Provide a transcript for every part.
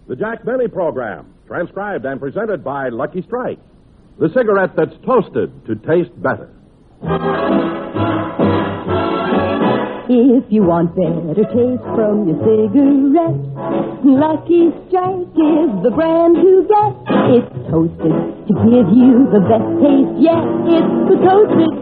The Jack Benny Program, transcribed and presented by Lucky Strike, the cigarette that's toasted to taste better. If you want better taste from your cigarette, Lucky Strike is the brand to get. It's toasted to give you the best taste yet. It's the toasted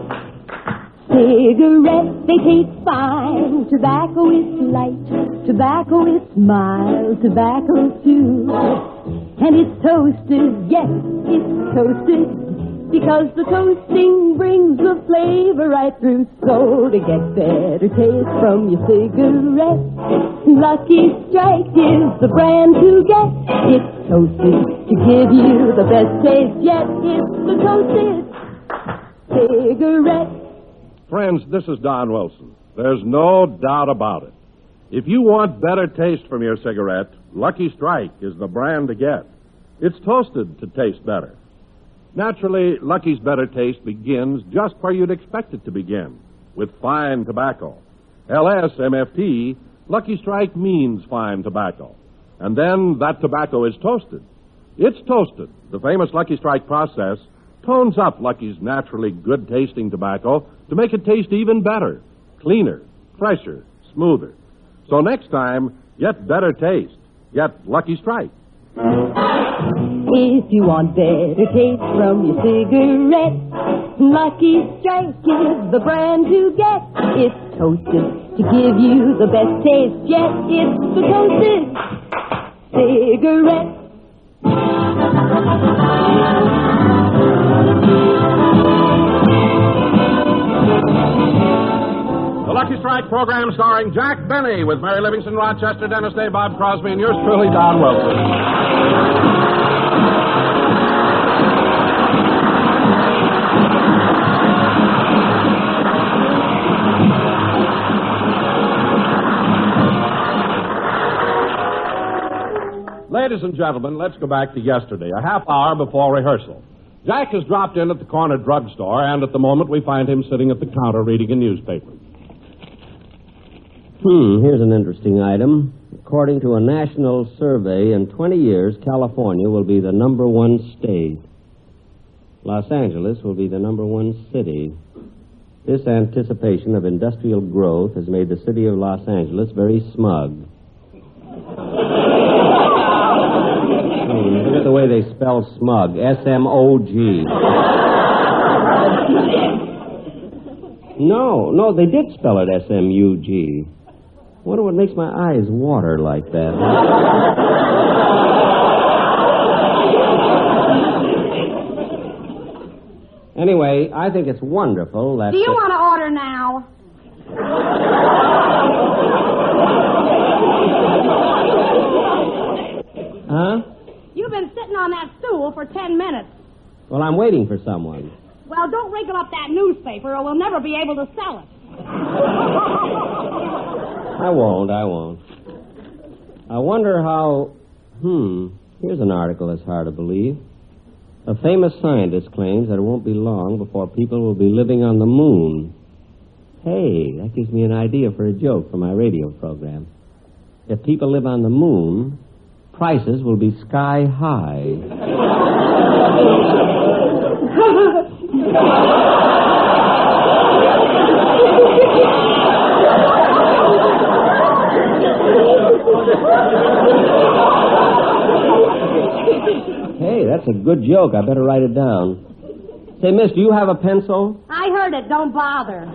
cigarette. They taste fine. Tobacco is light. Tobacco is mild. Tobacco too. And it's toasted, yes, it's toasted. Because the toasting brings the flavor right through. So to get better taste from your cigarette, Lucky Strike is the brand to get. It's toasted to give you the best taste yet. It's the toasted cigarette. Friends, this is Don Wilson. There's no doubt about it. If you want better taste from your cigarette, Lucky Strike is the brand to get. It's toasted to taste better. Naturally, Lucky's better taste begins just where you'd expect it to begin, with fine tobacco. LSMFT, Lucky Strike means fine tobacco. And then that tobacco is toasted. It's toasted. The famous Lucky Strike process tones up Lucky's naturally good-tasting tobacco to make it taste even better, cleaner, fresher, smoother. So next time, get better taste. Get Lucky Strike. If you want better taste from your cigarette, Lucky Strike is the brand to get. It's toasted to give you the best taste yet. It's the toasted cigarette. The Lucky Strike program starring Jack Benny with Mary Livingston, Rochester, Dennis Day, Bob Crosby, and yours truly, Don Wilson. Ladies and gentlemen, let's go back to yesterday, a half hour before rehearsal. Jack has dropped in at the corner drugstore, and at the moment we find him sitting at the counter reading a newspaper. Here's an interesting item. According to a national survey, in 20 years, California will be the number one state. Los Angeles will be the number one city. This anticipation of industrial growth has made the city of Los Angeles very smug. Look at the way they spell smug. S-M-O-G. No, they did spell it S-M-U-G. I wonder what makes my eyes water like that. Anyway, I think it's wonderful that... Do you want to order now? Huh? You've been sitting on that stool for 10 minutes. Well, I'm waiting for someone. Well, don't wrinkle up that newspaper or we'll never be able to sell it. I won't. I wonder how... Here's an article that's hard to believe. A famous scientist claims that it won't be long before people will be living on the moon. Hey, that gives me an idea for a joke for my radio program. If people live on the moon, prices will be sky high. Hey, that's a good joke. I better write it down. Say, miss, do you have a pencil? I heard it. Don't bother.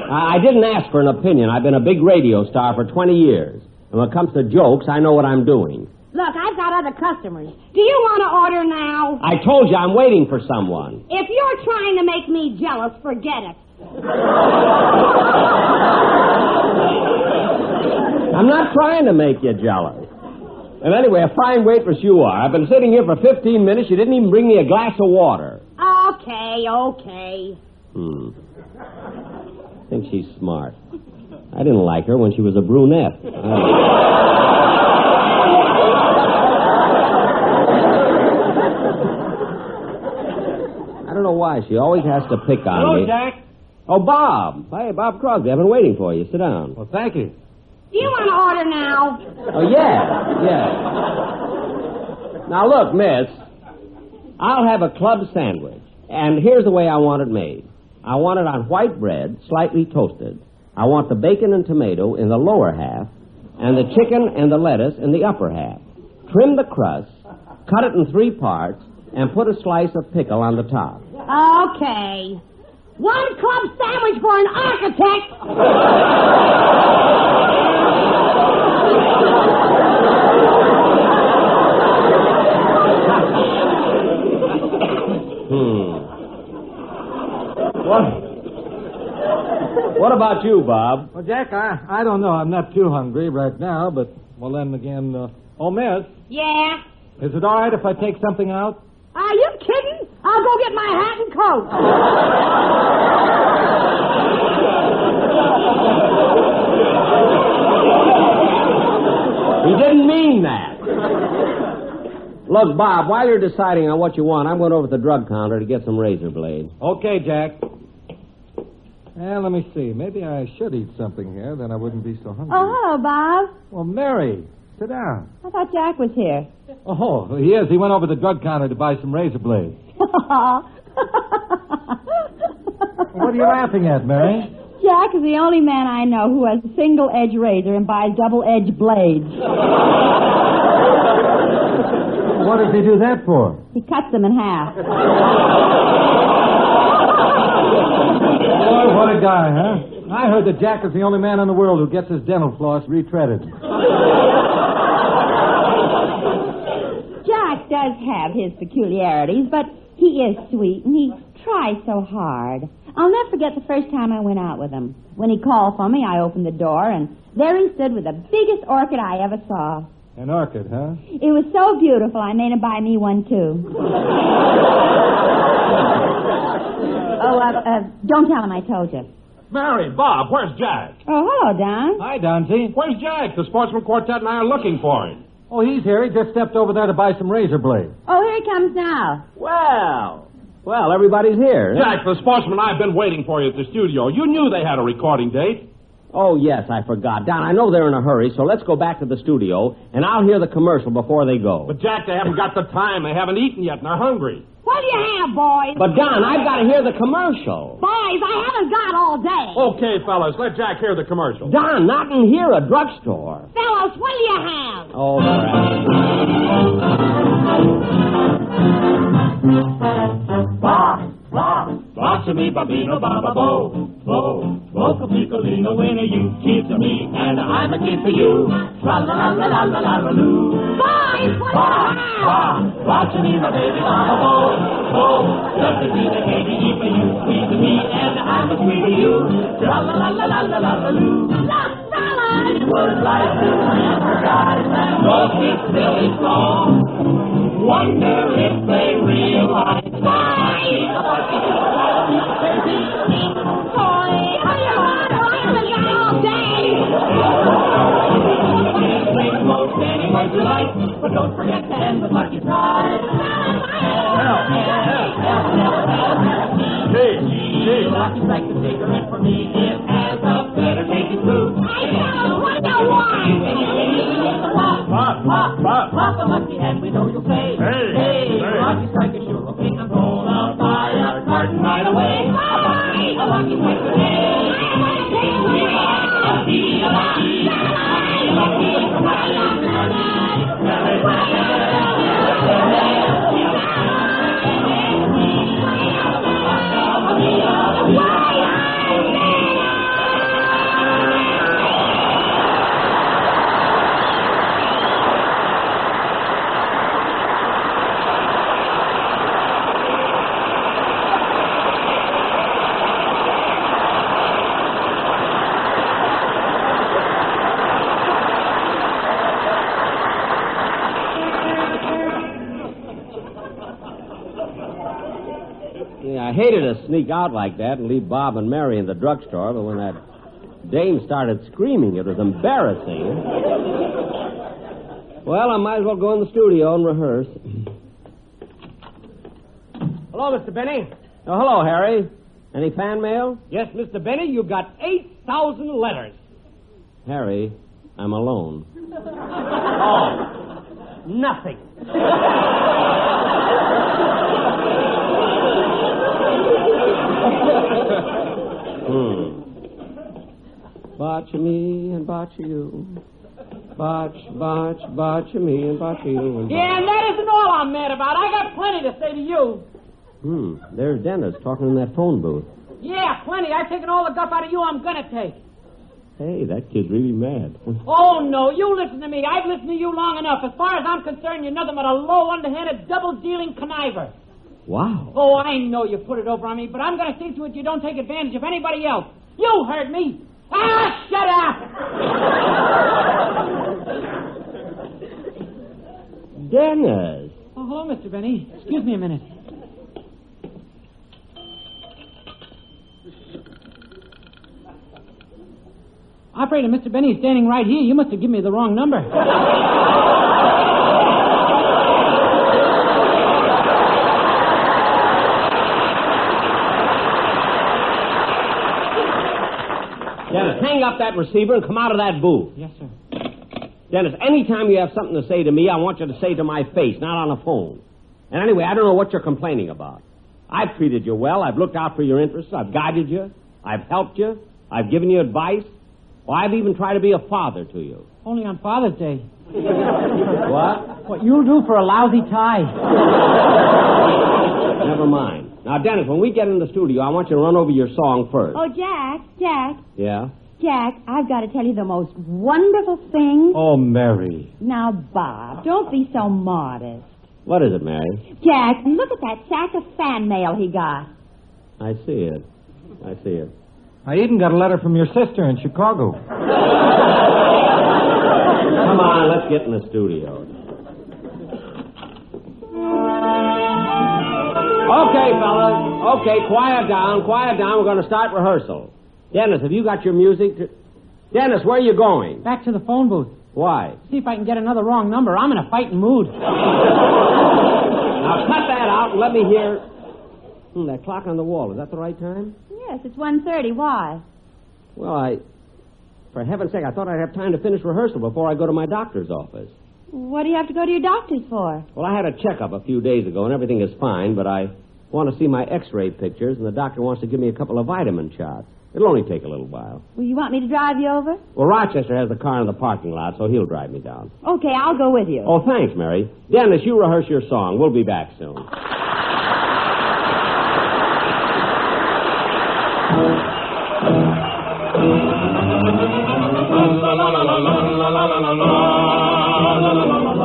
I didn't ask for an opinion. I've been a big radio star for 20 years. And when it comes to jokes, I know what I'm doing. Look, I've got other customers. Do you want to order now? I told you I'm waiting for someone. If you're trying to make me jealous, forget it. I'm not trying to make you jealous. And anyway, a fine waitress you are. I've been sitting here for 15 minutes. You didn't even bring me a glass of water. Okay. I think she's smart. I didn't like her when she was a brunette. I don't know why. She always has to pick on me. Hello, Jack. Oh, Bob. Hey, Bob Crosby. I've been waiting for you. Sit down. Well, thank you. Do you want to order now? Oh, yeah. Now, look, miss, I'll have a club sandwich, and here's the way I want it made. I want it on white bread, slightly toasted. I want the bacon and tomato in the lower half, and the chicken and the lettuce in the upper half. Trim the crust, cut it in 3 parts, and put a slice of pickle on the top. Okay. 1 club sandwich for an architect. What about you, Bob? Well, Jack, I don't know. I'm not too hungry right now, but, well, then again, oh, miss, Yeah? is it all right if I take something out? Are you kidding? I'll go get my hat and coat. He didn't mean that. Look, Bob, while you're deciding on what you want, I'm going over to the drug counter to get some razor blades. Okay, Jack. Well, let me see. Maybe I should eat something here, then I wouldn't be so hungry. Oh, hello, Bob. Well, Mary, sit down. I thought Jack was here. Oh, he is. He went over to the drug counter to buy some razor blades. What are you laughing at, Mary? Jack is the only man I know who has a single-edge razor and buys double-edge blades. What does he do that for? He cuts them in half. Boy, what a guy, huh? I heard that Jack is the only man in the world who gets his dental floss retreaded. Jack does have his peculiarities, but he is sweet, and he tries so hard. I'll never forget the first time I went out with him. When he called for me, I opened the door, and there he stood with the biggest orchid I ever saw. An orchid, huh? It was so beautiful, I made him buy me one, too. Don't tell him I told you. Mary, Bob, where's Jack? Oh, hello, Don. Hi, Donzie. Where's Jack? The Sportsman Quartet and I are looking for him. Oh, he's here. He just stepped over there to buy some razor blades. Oh, here he comes now. Well, everybody's here. Jack, the Sportsman and I have been waiting for you at the studio. You knew they had a recording date. Oh, yes, I forgot. Don, I know they're in a hurry, so let's go back to the studio, and I'll hear the commercial before they go. But, Jack, they haven't got the time. They haven't eaten yet, and they're hungry. What do you have, boys? But, Don, I've got to hear the commercial. Boys, I haven't got all day. Okay, fellas, let Jack hear the commercial. Don, not in here, a drugstore. Fellas, what do you have? Oh, crap. Watch me, babino, baba, bo, bo, boca piccolino, when you kiss me, and I'm a kid for you. Tra la la la la la la la loo. Boys, what do you have? Watch me, my baby, baba, bo, bo, just to be the baby for you, sweet to me, and I'm a sweet for you. Tra la la la la la la la loo. Look, fellas. Words like this and her guys and both this silly song. Wonder if they realize that baby. Boy, what do you want? I haven't got all day. Make most anyone you like, but don't forget to end with lucky prize. Hey. Lucky like the cigarette for me, it has a better taste too. Hey, fellas, what do you want? Pop a lucky and we know you'll say, hey, lucky strike is sure okay. I'm gonna buy a carton right away. A lucky strike for hey. I hated to sneak out like that and leave Bob and Mary in the drugstore, but when that dame started screaming, it was embarrassing. Well, I might as well go in the studio and rehearse. Hello, Mr. Benny. Oh, hello, Harry. Any fan mail? Yes, Mr. Benny, you got 8,000 letters. Harry, I'm alone. Oh, nothing. Botch me and botch you. Botch me and botch you. And Yeah, and that isn't all I'm mad about. I got plenty to say to you. There's Dennis talking in that phone booth. Yeah, plenty. I've taken all the guff out of you I'm going to take. Hey, that kid's really mad. Oh, no, you listen to me. I've listened to you long enough. As far as I'm concerned, you're nothing but a low, underhanded, double-dealing conniver. Wow. Oh, I know you put it over on me, but I'm going to see to it you don't take advantage of anybody else. You heard me. Ah, shut up! Dennis. Oh, hello, Mr. Benny. Excuse me a minute. Operator, Mr. Benny is standing right here. You must have given me the wrong number. Dennis, hang up that receiver and come out of that booth. Yes, sir. Dennis, anytime you have something to say to me, I want you to say to my face, not on the phone. And anyway, I don't know what you're complaining about. I've treated you well. I've looked out for your interests. I've guided you. I've helped you. I've given you advice. Well, I've even tried to be a father to you. Only on Father's Day. What? What you'll do for a lousy tie. Never mind. Now, Dennis, when we get in the studio, I want you to run over your song first. Oh, Jack. Yeah? Jack, I've got to tell you the most wonderful thing. Oh, Mary. Now, Bob, don't be so modest. What is it, Mary? Jack, look at that sack of fan mail he got. I see it. I even got a letter from your sister in Chicago. Come on, let's get in the studio. Okay, fellas. Okay, quiet down. We're going to start rehearsal. Dennis, have you got your music? Dennis, where are you going? Back to the phone booth. Why? See if I can get another wrong number. I'm in a fighting mood. Now, cut that out and let me hear... that clock on the wall, is that the right time? Yes, it's 1:30. Why? Well, for heaven's sake, I thought I'd have time to finish rehearsal before I go to my doctor's office. What do you have to go to your doctor's for? Well, I had a checkup a few days ago, and everything is fine, but I want to see my x-ray pictures, and the doctor wants to give me a couple of vitamin shots. It'll only take a little while. Well, you want me to drive you over? Well, Rochester has the car in the parking lot, so he'll drive me down. Okay, I'll go with you. Oh, thanks, Mary. Dennis, you rehearse your song. We'll be back soon.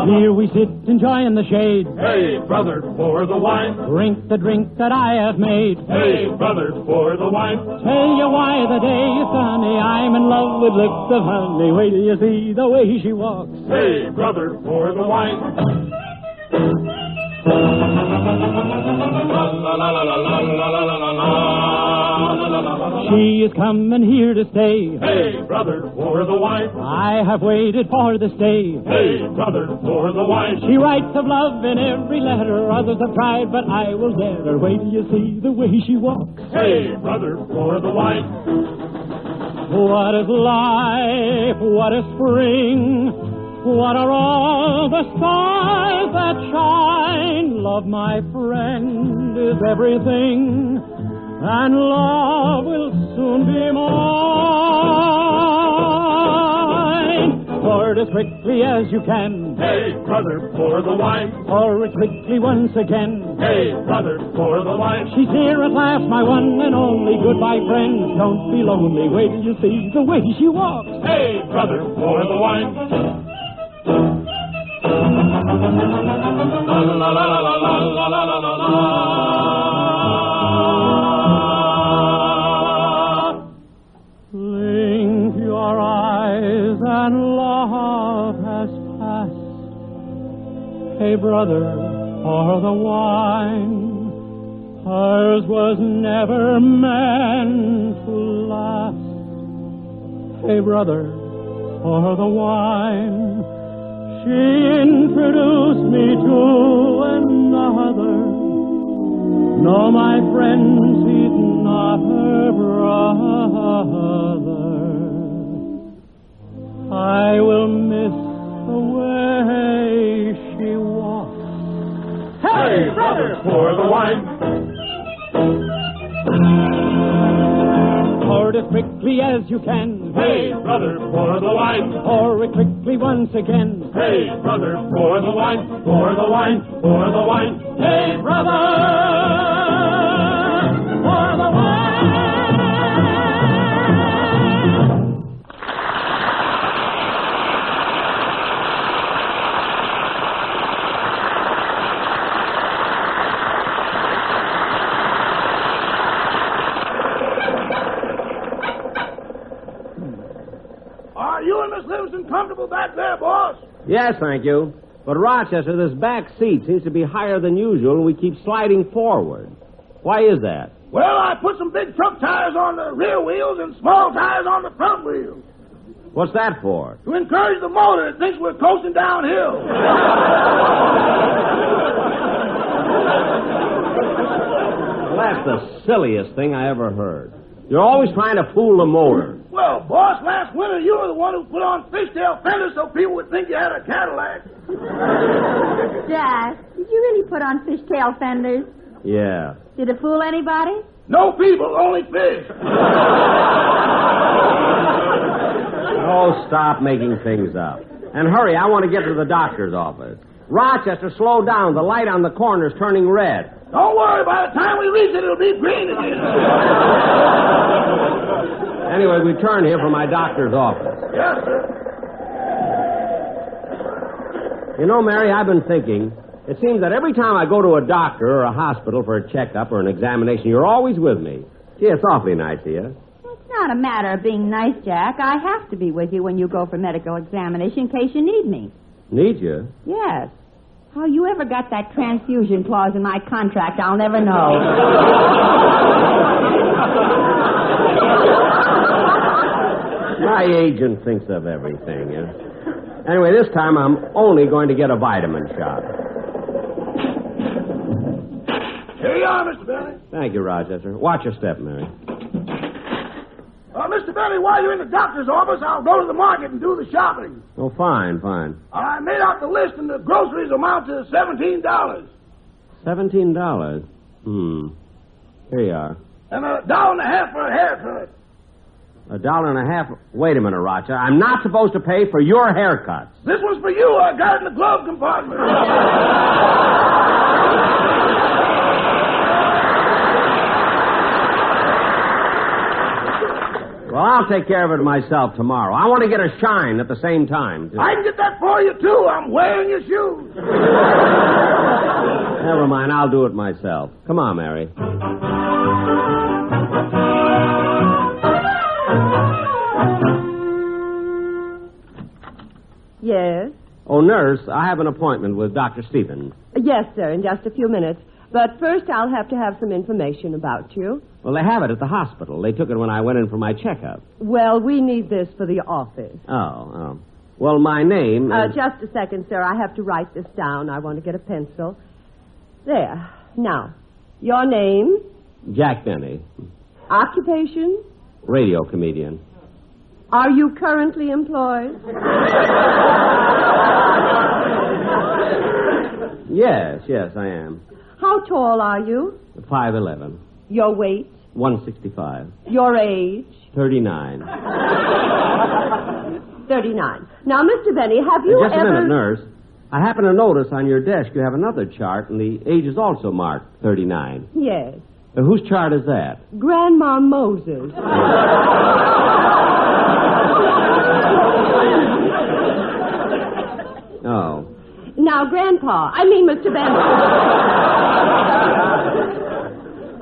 Here we sit enjoying the shade. Hey, brother, pour the wine. Drink the drink that I have made. Hey, brother, pour the wine. Tell you why the day is sunny. I'm in love with lips of honey. Wait till you see the way she walks. Hey, brother, pour the wine. She is coming here to stay. Hey, brother, pour the wine. I have waited for the stay. Hey, brother, pour the wine. She writes of love in every letter. Others have tried, but I will get her. Wait till you see the way she walks. Hey, brother, pour the wine. What is life? What is spring? What are all the stars that shine? Love, my friend, is everything, and love will soon be mine. Pour it as quickly as you can. Hey, brother, pour the wine. Pour it quickly once again. Hey, brother, pour the wine. She's here at last, my one and only. Goodbye, friends, don't be lonely. Wait till you see the way she walks. Hey, brother, pour the wine. Blink your eyes and love has passed. Hey, brother, pour the wine. Hers was never meant to last. Hey, brother, pour the wine. She introduced me to another. No, my friends, he's not her brother. I will miss the way she walks. Hey, brother, pour the wine. Pour it as quickly as you can. Hey, brother, pour the wine. Pour it quickly once again. Hey, brother, pour the wine. Pour the wine. Pour the wine. Hey, brother, pour the wine. Are you and Miss Livingston comfortable back there, boss? Yes, thank you. But, Rochester, this back seat seems to be higher than usual, and we keep sliding forward. Why is that? Well, I put some big truck tires on the rear wheels and small tires on the front wheels. What's that for? To encourage the motor that thinks we're coasting downhill. Well, that's the silliest thing I ever heard. You're always trying to fool the motor. Well, boss, last winter you were the one who put on fishtail fenders so people would think you had a Cadillac. Jack, did you really put on fishtail fenders? Yeah. Did it fool anybody? No people, only fish. Oh, stop making things up. And hurry, I want to get to the doctor's office. Rochester, slow down. The light on the corner is turning red. Don't worry, by the time we reach it, it'll be green again. Anyway, we turn here for my doctor's office. Yes, sir. You know, Mary, I've been thinking, it seems that every time I go to a doctor or a hospital for a checkup or an examination, you're always with me. Gee, it's awfully nice of you. It's not a matter of being nice, Jack. I have to be with you when you go for medical examination in case you need me. Need you? Yes. How you ever got that transfusion clause in my contract, I'll never know. My agent thinks of everything. Anyway, this time I'm only going to get a vitamin shot. Here you are, Mr. Benny. Thank you, Rochester. Watch your step, Mary. Mr. Benny, while you're in the doctor's office, I'll go to the market and do the shopping. Oh, fine, fine. I made out the list, and the groceries amount to $17. $17? Here you are. And $1.50 for a haircut. $1.50? Wait a minute, Rochester. I'm not supposed to pay for your haircuts. This one's for you. I got it in the glove compartment. Well, I'll take care of it myself tomorrow. I want to get a shine at the same time. I can get that for you, too. I'm wearing your shoes. Never mind. I'll do it myself. Come on, Mary. Yes? Oh, nurse, I have an appointment with Dr. Stevens. Yes, sir, in just a few minutes. But first I'll have to have some information about you. Well, they have it at the hospital. They took it when I went in for my checkup. Well, we need this for the office. Oh. Well, my name is... Just a second, sir. I have to write this down. I want to get a pencil. There. Now, your name? Jack Benny. Occupation? Radio comedian. Are you currently employed? Yes, I am. How tall are you? 5'11". Your weight? 165. Your age? 39. 39. Now, Mr. Benny, have you Just a minute, nurse. I happen to notice on your desk you have another chart, and the age is also marked 39. Yes. Whose chart is that? Grandma Moses. Oh. Now, Mr. Benny.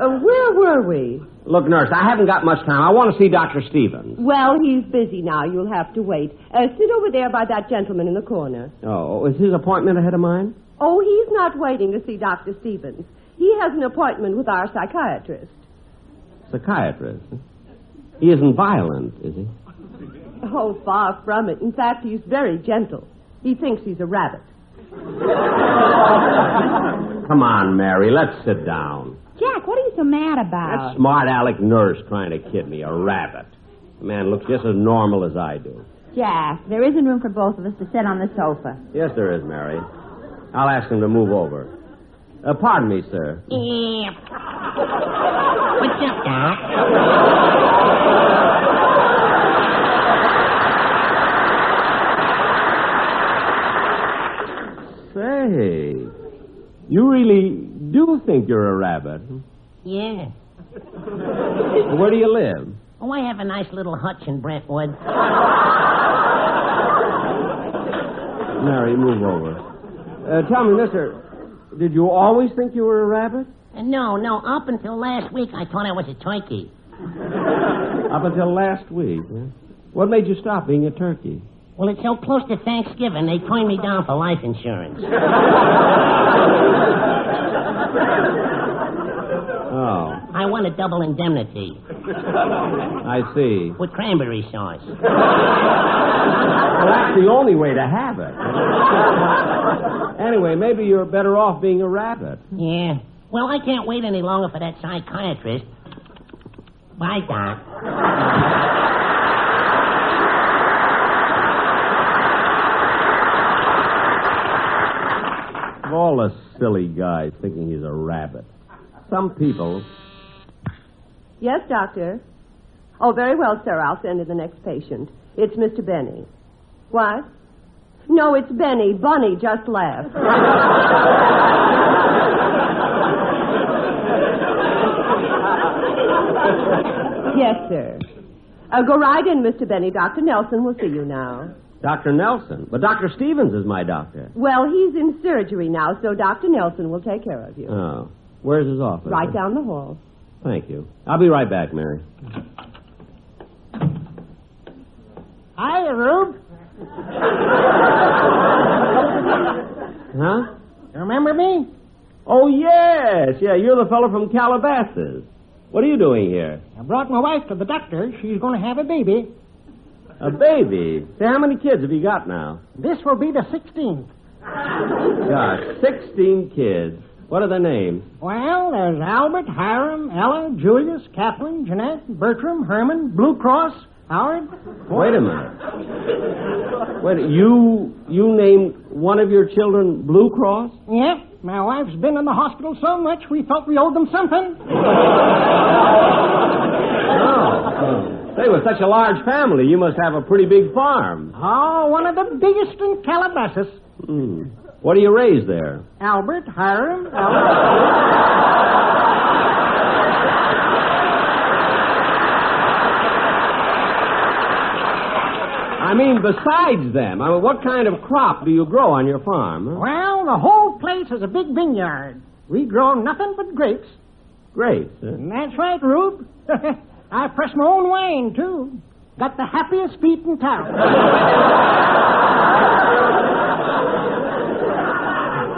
Where were we? Look, nurse, I haven't got much time. I want to see Dr. Stevens. Well, he's busy now. You'll have to wait. Sit over there by that gentleman in the corner. Oh, is his appointment ahead of mine? Oh, he's not waiting to see Dr. Stevens. He has an appointment with our psychiatrist. Psychiatrist? He isn't violent, is he? Oh, far from it. In fact, he's very gentle. He thinks he's a rabbit. Come on, Mary, let's sit down. Jack, what are you so mad about? That smart aleck nurse trying to kid me, a rabbit. The man looks just as normal as I do. Jack, there isn't room for both of us to sit on the sofa. Yes, there is, Mary. I'll ask him to move over. Pardon me, sir. Yeah. What's up, Doc? Say, you really do think you're a rabbit? Yeah. Where do you live? Oh, I have a nice little hutch in Brentwood. Mary, move over. Tell me, mister, did you always think you were a rabbit? No. Up until last week, I thought I was a turkey. Up until last week, huh? What made you stop being a turkey? Well, it's so close to Thanksgiving, they turned me down for life insurance. Oh. I want a double indemnity. I see. With cranberry sauce. Well, that's the only way to have it. Anyway, maybe you're better off being a rabbit. Yeah. Well, I can't wait any longer for that psychiatrist. Bye, Doc. Of all the silly guys thinking he's a rabbit. Some people... Yes, doctor. Oh, very well, sir. I'll send in the next patient. It's Mr. Benny. What? No, it's Benny. Bunny just left. Yes, sir. Go right in, Mr. Benny. Dr. Nelson will see you now. Dr. Nelson? But Dr. Stevens is my doctor. Well, he's in surgery now, so Dr. Nelson will take care of you. Oh. Where's his office? Right down the hall. Thank you. I'll be right back, Mary. Hi, Rube. Huh? You remember me? Oh, yes. Yeah, you're the fellow from Calabasas. What are you doing here? I brought my wife to the doctor. She's going to have a baby. A baby? Say, how many kids have you got now? This will be the 16th. Gosh, 16 kids. What are their names? Well, there's Albert, Hiram, Ella, Julius, Catherine, Jeanette, Bertram, Herman, Blue Cross, Howard. Wait a minute. You named one of your children Blue Cross? Yeah, my wife's been in the hospital so much we felt we owed them something. Oh. Say, with such a large family, you must have a pretty big farm. Oh, one of the biggest in Calabasas. What do you raise there? Albert, Hiram, Ella. I mean, besides them, what kind of crop do you grow on your farm? Huh? Well, the whole place is a big vineyard. We grow nothing but grapes. Grapes, huh? That's right, Rube. I press my own wine, too. Got the happiest feet in town.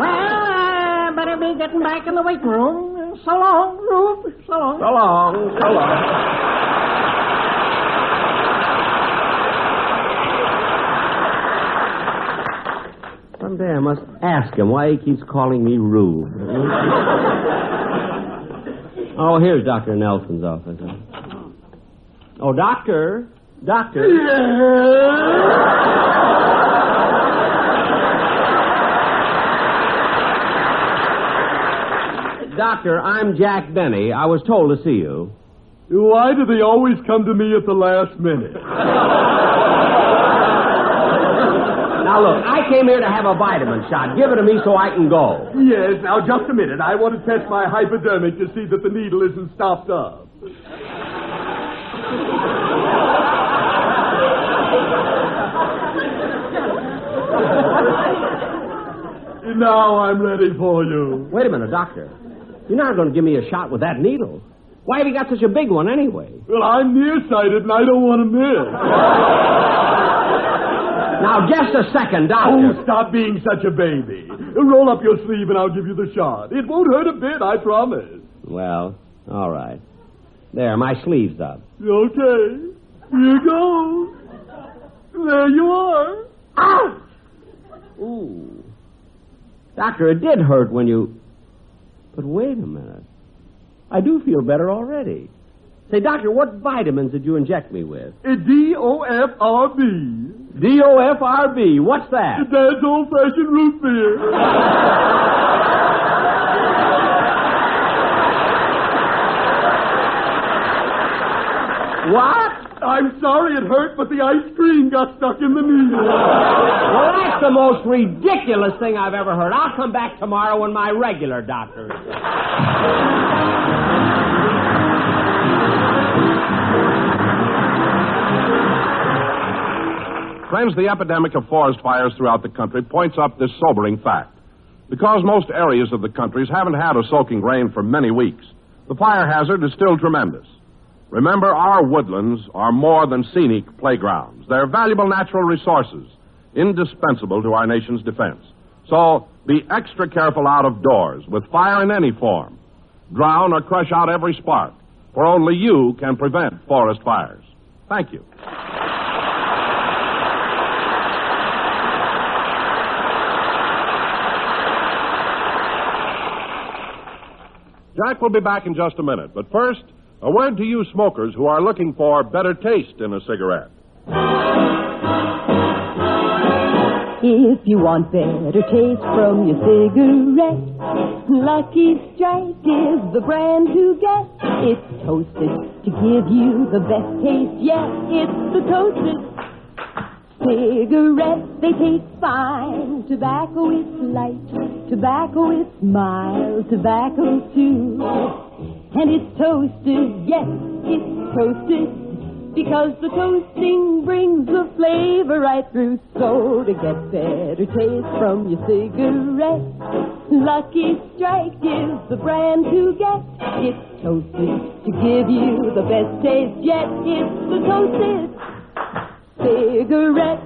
Well, I better be getting back in the waiting room. So long, Rube. So long. So long. So long. Someday I must ask him why he keeps calling me Rube. Oh, here's Dr. Nelson's office. Oh, Doctor. Doctor. Doctor, I'm Jack Benny. I was told to see you. Why do they always come to me at the last minute? Now, look, I came here to have a vitamin shot. Give it to me so I can go. Yes, now, just a minute. I want to test my hypodermic to see that the needle isn't stopped up. Now I'm ready for you. Wait a minute, Doctor. You're not going to give me a shot with that needle. Why have you got such a big one anyway? Well, I'm nearsighted and I don't want to miss. Now, just a second, Doctor. Oh, stop being such a baby. Roll up your sleeve and I'll give you the shot. It won't hurt a bit, I promise. Well, all right. There, my sleeve's up. Okay. Here goes. There you are. Ouch! Ooh. Doctor, it did hurt when you... But wait a minute. I do feel better already. Say, Doctor, what vitamins did you inject me with? DOFRB. DOFRB. What's that? Dad's old-fashioned root beer. What? I'm sorry it hurt, but the ice cream got stuck in the needle. Well, that's the most ridiculous thing I've ever heard. I'll come back tomorrow when my regular doctor is there. Friends, the epidemic of forest fires throughout the country points up this sobering fact. Because most areas of the country haven't had a soaking rain for many weeks, the fire hazard is still tremendous. Remember, our woodlands are more than scenic playgrounds. They're valuable natural resources, indispensable to our nation's defense. So be extra careful out of doors with fire in any form. Drown or crush out every spark, for only you can prevent forest fires. Thank you. Jack will be back in just a minute, but first, a word to you smokers who are looking for better taste in a cigarette. If you want better taste from your cigarette, Lucky Strike is the brand to get. It's toasted to give you the best taste yet. It's the toasted cigarette. They taste fine. Tobacco is light. Tobacco is mild. Tobacco too. And it's toasted, yes, it's toasted, because the toasting brings the flavor right through. So to get better taste from your cigarette, Lucky Strike is the brand to get. It's toasted to give you the best taste yet. It's the toasted cigarette.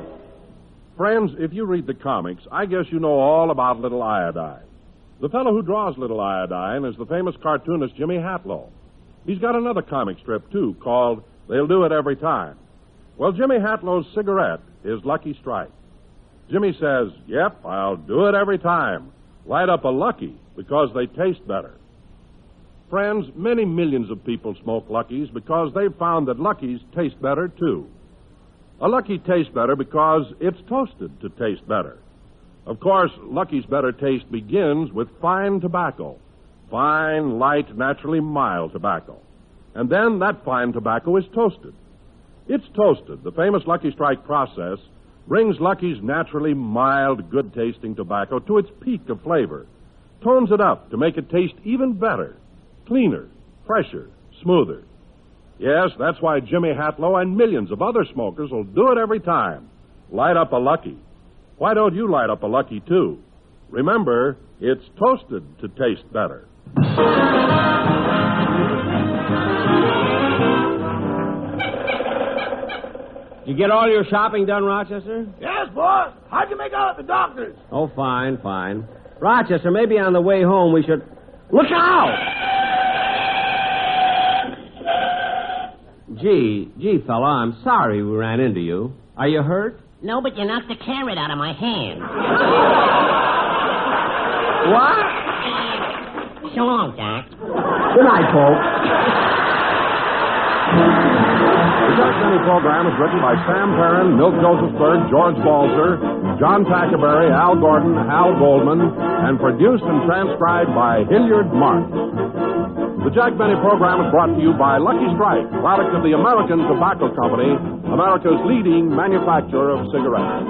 Friends, if you read the comics, I guess you know all about Little Iodine. The fellow who draws Little Iodine is the famous cartoonist Jimmy Hatlow. He's got another comic strip, too, called They'll Do It Every Time. Well, Jimmy Hatlow's cigarette is Lucky Strike. Jimmy says, yep, I'll do it every time. Light up a Lucky because they taste better. Friends, many millions of people smoke Luckies because they've found that Luckies taste better, too. A Lucky tastes better because it's toasted to taste better. Of course, Lucky's better taste begins with fine tobacco. Fine, light, naturally mild tobacco. And then that fine tobacco is toasted. It's toasted. The famous Lucky Strike process brings Lucky's naturally mild, good-tasting tobacco to its peak of flavor, tones it up to make it taste even better, cleaner, fresher, smoother. Yes, that's why Jimmy Hatlow and millions of other smokers will do it every time. Light up a Lucky. Why don't you light up a Lucky, too? Remember, it's toasted to taste better. You get all your shopping done, Rochester? Yes, boss. How'd you make out at the doctor's? Oh, fine, fine. Rochester, maybe on the way home we should... Look out! Gee, fella, I'm sorry we ran into you. Are you hurt? No, but you knocked the carrot out of my hand. What? So long, Doc. Good night, folks. The Jack Benny program is written by Sam Perrin, Milt Josephsberg, George Balzer, John Tackerberry, Al Gordon, Hal Goldman, and produced and transcribed by Hilliard Marks. The Jack Benny program is brought to you by Lucky Strike, product of the American Tobacco Company, America's leading manufacturer of cigarettes.